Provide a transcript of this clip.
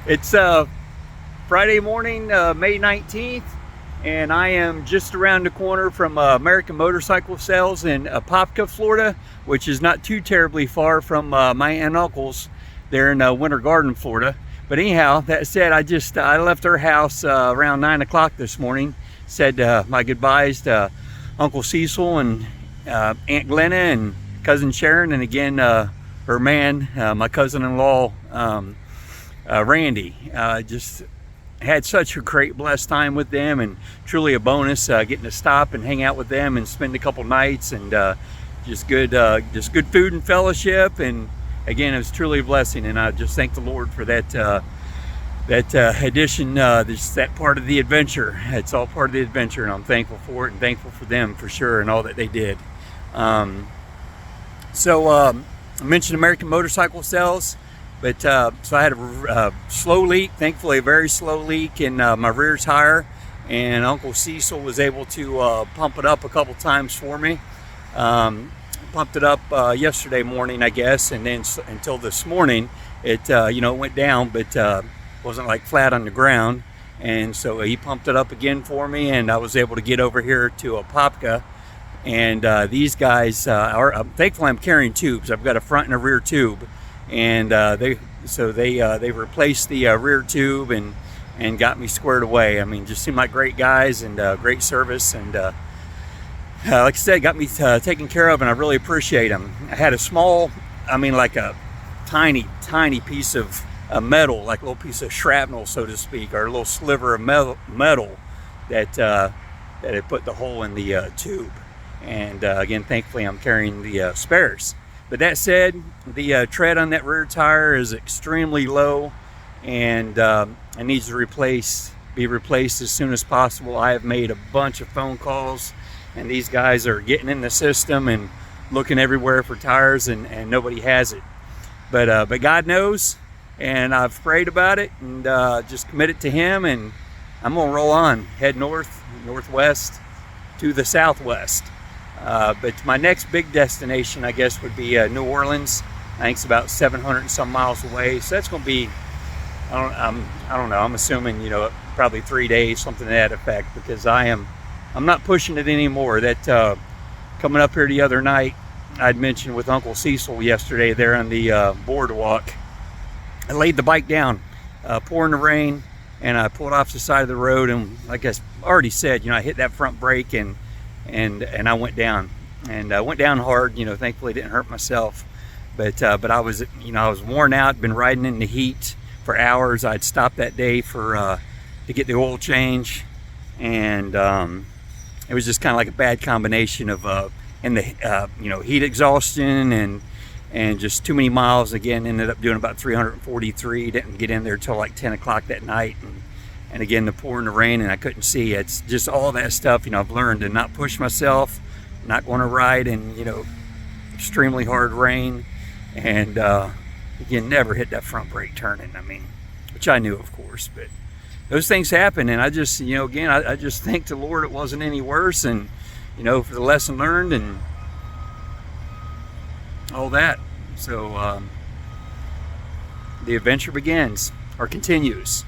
It's Friday morning, May 19th, and I am just around the corner from American Motorcycle Sales in Apopka, Florida, which is not too terribly far from my aunt and uncle's there in Winter Garden, Florida. But anyhow, that said, I left their house around 9 o'clock this morning. Said my goodbyes to Uncle Cecil and Aunt Glenna and Cousin Sharon, and again her man, my cousin-in-law Randy. Just had such a great blessed time with them, and truly a bonus getting to stop and hang out with them and spend a couple nights, and just good food and fellowship. And again, it was truly a blessing, and I just thank the Lord for that addition, that part of the adventure. It's all part of the adventure, and I'm thankful for it and thankful for them for sure and all that they did. I mentioned American Motorcycle Sales, but so I had a slow leak, thankfully a very slow leak in my rear tire, and Uncle Cecil was able to pump it up a couple times for me. Pumped it up yesterday morning, I guess, and then until this morning it it went down, but wasn't like flat on the ground. And so he pumped it up again for me, and I was able to get over here to Apopka. And these guys are thankfully I'm carrying tubes. I've got a front and a rear tube, and they replaced the rear tube and got me squared away. I mean, just seemed like great guys and great service, and like I said, got me taken care of, and I really appreciate them. I had a small, like a tiny piece of metal, like a little piece of shrapnel, so to speak, or a little sliver of metal that had put the hole in the tube. And again, thankfully I'm carrying the spares. But that said, the tread on that rear tire is extremely low, and it needs to be replaced as soon as possible. I have made a bunch of phone calls, and these guys are getting in the system and looking everywhere for tires, and nobody has it. But God knows, and I've prayed about it, and just committed to Him, and I'm gonna roll on, head northwest to the southwest. But my next big destination, I guess, would be New Orleans. I think it's about 700 and some miles away. So that's going to be, I don't know. I'm assuming, probably 3 days, something to that effect, because I'm not pushing it anymore. That coming up here the other night, I'd mentioned with Uncle Cecil yesterday there on the boardwalk. I laid the bike down, pouring the rain, and I pulled off the side of the road, and like I already said, I hit that front brake and I went down, and I went down hard. Thankfully didn't hurt myself, but I was worn out, been riding in the heat for hours. I'd stopped that day to get the oil change, and it was just kind of like a bad combination of heat exhaustion and just too many miles. Again, ended up doing about 343. Didn't get in there till like 10 o'clock that night, and again, the pouring the rain, and I couldn't see. It's just all that stuff. I've learned to not push myself, not going to ride in extremely hard rain, and again, never hit that front brake turning. Which I knew, of course, but those things happen, and I just again, I just thank the Lord it wasn't any worse, and for the lesson learned and all that. So the adventure begins or continues.